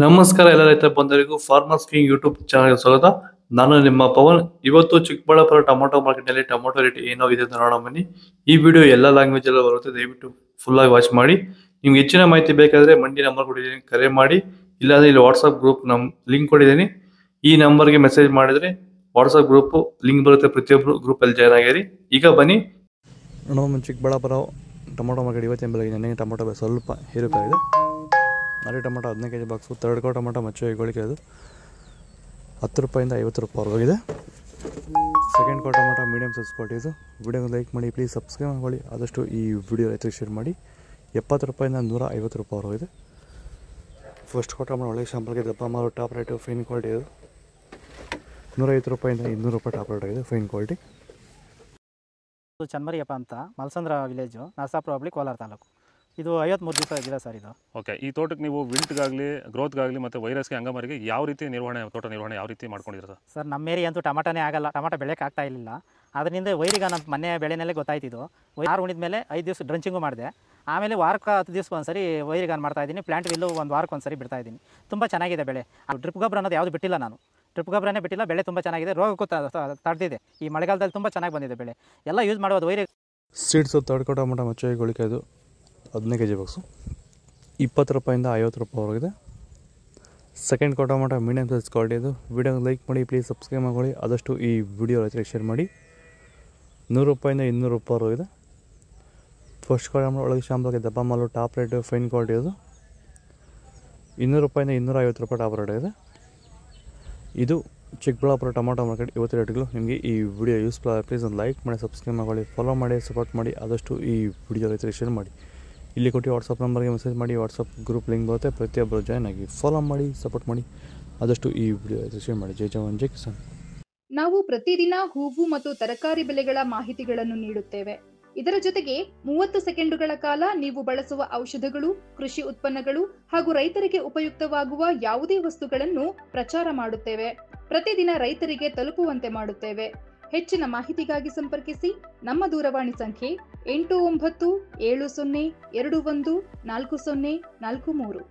ನಮಸ್ಕಾರ ಎಲ್ಲ ರೈತ ಬಂಧುಗಳಿಗೂ ಫಾರ್ಮರ್ಸ್ ಕಿಂಗ್ ಯೂಟ್ಯೂಬ್ ಚಾನಲ್ಗೆ ಸ್ವಾಗತ. ನಾನು ನಿಮ್ಮ ಪವನ್. ಇವತ್ತು ಚಿಕ್ಕಬಳ್ಳಾಪುರ ಟೊಮೊಟೊ ಮಾರ್ಕೆಟ್ ನಲ್ಲಿ ಟೊಮೊಟೊ ರೇಟ್ ಏನೋ ಇದೆ ಅಂತ ನೋಡೋಣ ಬನ್ನಿ. ಈ ವಿಡಿಯೋ ಎಲ್ಲ ಲ್ಯಾಂಗ್ವೇಜ್ ಎಲ್ಲ ಬರುತ್ತೆ, ದಯವಿಟ್ಟು ಫುಲ್ ಆಗಿ ವಾಚ್ ಮಾಡಿ. ನಿಮ್ಗೆ ಹೆಚ್ಚಿನ ಮಾಹಿತಿ ಬೇಕಾದ್ರೆ ಮಂಡಿ ನಂಬರ್ ಕೊಟ್ಟಿದ್ದೀನಿ, ಕರೆ ಮಾಡಿ. ಇಲ್ಲಾಂದ್ರೆ ಇಲ್ಲಿ ವಾಟ್ಸ್ಆಪ್ ಗ್ರೂಪ್ ಲಿಂಕ್ ಕೊಟ್ಟಿದ್ದೀನಿ, ಈ ನಂಬರ್ಗೆ ಮೆಸೇಜ್ ಮಾಡಿದ್ರೆ ವಾಟ್ಸ್ಆಪ್ ಗ್ರೂಪ್ ಲಿಂಕ್ ಬರುತ್ತೆ, ಪ್ರತಿಯೊಬ್ಬರು ಗ್ರೂಪ್ ಅಲ್ಲಿ ಜಾಯ್ನ್ ಆಗಿರಿ. ಈಗ ಬನ್ನಿ ನೋಡೋಣ. ಚಿಕ್ಕಬಳ್ಳಾಪುರ ಟೊಮೊಟೊ ಮಾರ್ಕೆಟ್ ಇವತ್ತಿನ ಬೆಳಗ್ಗೆ ನೆನ್ನೆ ಟೊಮೊಟೊ ಬೆಲೆ ಸ್ವಲ್ಪ ಏರುಪೇರಿದೆ. ನಾಳೆ ಟೊಮೊಟೊ 15 kg ಬಾಕ್ಸು, ತರ್ಡ್ಕೋ ಟೊಮೊಟೊ ಮಚ್ಚು ಹೆಗ್ಗಳಿಕೆ ಅದು 10 ರೂಪಾಯಿಂದ 50 ರೂಪಾಯಿ ಹೋಗಿದೆ. ಸೆಕೆಂಡ್ ಕೋ ಟೊಮೊಟೊ ಮೀಡಿಯಮ್ ಸೈಜ್ ಕ್ವಾಲಿಟಿ ಇದು. ವಿಡಿಯೋನ ಲೈಕ್ ಮಾಡಿ, ಪ್ಲೀಸ್ ಸಬ್ಸ್ಕ್ರೈಬ್ ಮಾಡಿ, ಆದಷ್ಟು ಈ ವಿಡಿಯೋ ರೈತರಿಗೆ ಶೇರ್ ಮಾಡಿ. 70 ರೂಪಾಯಿಂದ 150 ರೂಪಾಯಿ ಹೋಗಿದೆ. ಫಸ್ಟ್ ಕೋ ಟೊಮೊಟೊ ಒಳ್ಳೆ ಶಾಂಪಲ್ಗೆ ದಪ್ಪ ಮಾರು ಟಾಪ್ ರೇಟು ಫೈನ್ ಕ್ವಾಲಿಟಿ ಇದು. 150 ರೂಪಾಯಿಂದ 200 ರೂಪಾಯಿ ಟಾಪ್ ರೇಟ್ ಆಗಿದೆ, ಫೈನ್ ಕ್ವಾಲಿಟಿ. ಚನ್ಮರಿಯಪ್ಪ ಅಂತ ಮಲ್ಸಂದ್ರ ವಿಲೇಜು, ನರಸಾಪುರ ಹೋಬಳಿ, ಕೋಲಾರ ತಾಲೂಕು. ಇದು 53 ದಿವಸ ಗಿಡ ಸರ್ ಇದು. ಓಕೆ, ಈ ತೋಟಕ್ಕೆ ನೀವು ವಿಲ್ಟ್ಗಾಗಲಿ ಗ್ರೋತ್ಗಾಗಲಿ ಮತ್ತು ವೈರಸ್ಗೆ ಅಂಗಮಾರಿಗೆ ಯಾವ ರೀತಿ ತೋಟ ನಿರ್ವಹಣೆ ಯಾವ ರೀತಿ ಮಾಡ್ಕೊಂಡಿದ್ದೀರಾ ಸರ್? ನಮ್ಮ ಏರಿಯಾ ಅಂತೂ ಟಮಾಟನೇ ಆಗಲ್ಲ, ಟಮಾಟ ಬೆಳೆಯೋಕೆ ಆಗ್ತಾ ಇರಲಿಲ್ಲ. ಅದರಿಂದ ವೈರಿಗ ನಮ್ಮ ಮನೆ ಬೆಳೆನಲ್ಲೇ ಗೊತ್ತಾಯ್ತಿದ್ದು. ಯಾರು ಉಣಿದ ಮೇಲೆ 5 ದಿವಸ ಡ್ರಂಚಿಂಗು ಮಾಡಿದೆ. ಆಮೇಲೆ ವಾರಕ್ಕೆ 10 ದಿವಸಕ್ಕೆ ಒಂದ್ಸರಿ ವೈರಿಗಾನ್ ಮಾಡ್ತಾಯಿದ್ದೀನಿ. ಪ್ಲಾಂಟ್ ವಿಲ್ಲು ಒಂದು ವಾರಕ್ಕೆ ಒಂದ್ಸರಿ ಬಿಡ್ತಾಯಿದ್ದೀನಿ. ತುಂಬ ಚೆನ್ನಾಗಿದೆ ಬೆಳೆ. ಡ್ರಿಪ್ ಗೊಬ್ಬರ ಅನ್ನೋದು ಯಾವುದು ಬಿಟ್ಟಿಲ್ಲ ನಾನು, ಡ್ರಿಪ್ ಗೊಬ್ಬರನೇ ಬಿಟ್ಟಿಲ್ಲ. ಬೆಳೆ ತುಂಬ ಚೆನ್ನಾಗಿದೆ, ರೋಗಕ್ಕೂ ತಡೆದಿದೆ. ಈ ಮಳೆಗಾಲದಲ್ಲಿ ತುಂಬ ಚೆನ್ನಾಗಿ ಬಂದಿದೆ ಬೆಳೆ. ಎಲ್ಲ ಯೂಸ್ ಮಾಡೋದು ವೈರಿ ಸೀಡ್ಸು. ತರ್ಡ್ ಕೋ ಟೊಮೊಟೊ ಮಚ್ಚು ಹೆಗ್ಗಳಿಕೆ ಅದು 15 kg ಬಾಕ್ಸು, 20 ರೂಪಾಯಿಂದ 50 ರೂಪಾಯಿ ಹೊರಗಿದೆ. ಸೆಕೆಂಡ್ ಕೋ ಟೊಮೊಟೊ ಮೀಡಿಯಮ್ ಸೈಜ್ ಕ್ವಾಲಿಟಿ ಇದು. ವಿಡಿಯೋ ಲೈಕ್ ಮಾಡಿ, ಪ್ಲೀಸ್ ಸಬ್ಸ್ಕ್ರೈಬ್ ಮಾಡಿ, ಆದಷ್ಟು ಈ ವಿಡಿಯೋ ರೈತರಿಗೆ ಶೇರ್ ಮಾಡಿ. 100 ರೂಪಾಯಿಂದ 200 ರೂಪಾಯಿ ಹೊರಗಿದೆ. ಫಸ್ಟ್ ಕೋ ಟೊಮೊಟೊ ಒಳಗೆ ಶಾಂಪಲ್ಗೆ ದಪ್ಪ ಮಾಲು ಟಾಪ್ ರೇಟು ಫೈನ್ ಕ್ವಾಲಿಟಿ ಇದು. 200 ರೂಪಾಯಿಂದ 250 ರೂಪಾಯಿ ಟಾಪ್ ರೇಟ್ ಇದೆ. ಇದು ಚಿಕ್ಕಬಳ್ಳಾಪುರ ಟೊಮೊಟೊ ಮಾರ್ಕೆಟ್ ಇವತ್ತು ರೇಟ್ಗಳು. ನಿಮಗೆ ಈ ವಿಡಿಯೋ ಯೂಸ್ಫುಲ್ ಆಗಿ ಪ್ಲೀಸ್ ಒಂದು ಲೈಕ್ ಮಾಡಿ, ಸಬ್ಸ್ಕ್ರೈಬ್ ಮಾಡಿ, ಫಾಲೋ ಮಾಡಿ, ಸಪೋರ್ಟ್ ಮಾಡಿ, ಆದಷ್ಟು ಈ ವಿಡಿಯೋ ರೈತರಿಗೆ ಶೇರ್ ಮಾಡಿ. ಇಲ್ಲಿ ಕೊಟ್ಟು ವಾಟ್ಸಪ್ ನಂಬರ್ಗೆ ಮೆಸೇಜ್ ಮಾಡಿ, ವಾಟ್ಸಪ್ ಗ್ರೂಪ್ ಲಿಂಕ್ ಬರುತ್ತೆ, ಪ್ರತಿಯೊಬ್ಬರು ಜಾಯ್ನ್ ಆಗಿ ಫಾಲೋ ಮಾಡಿ, ಸಪೋರ್ಟ್ ಮಾಡಿ, ಆದಷ್ಟು ಈ ವಿಡಿಯೋ ರೈತರಿಗೆ ಶೇರ್ ಮಾಡಿ. ಜೈ ಜವಾನ್ ಜೈ ಕಿಸಾನ್. ನಾವು ಪ್ರತಿದಿನ ಹೂವು ಮತ್ತು ತರಕಾರಿ ಬೆಲೆಗಳ ಮಾಹಿತಿಗಳನ್ನು ನೀಡುತ್ತೇವೆ. ಇದರ ಜೊತೆಗೆ 30 ಸೆಕೆಂಡುಗಳ ಕಾಲ ನೀವು ಬಳಸುವ ಔಷಧಗಳು, ಕೃಷಿ ಉತ್ಪನ್ನಗಳು ಹಾಗೂ ರೈತರಿಗೆ ಉಪಯುಕ್ತವಾಗುವ ಯಾವುದೇ ವಸ್ತುಗಳನ್ನು ಪ್ರಚಾರ ಮಾಡುತ್ತೇವೆ. ಪ್ರತಿದಿನ ರೈತರಿಗೆ ತಲುಪುವಂತೆ ಮಾಡುತ್ತೇವೆ. ಹೆಚ್ಚಿನ ಮಾಹಿತಿಗಾಗಿ ಸಂಪರ್ಕಿಸಿ. ನಮ್ಮ ದೂರವಾಣಿ ಸಂಖ್ಯೆ 8970214043.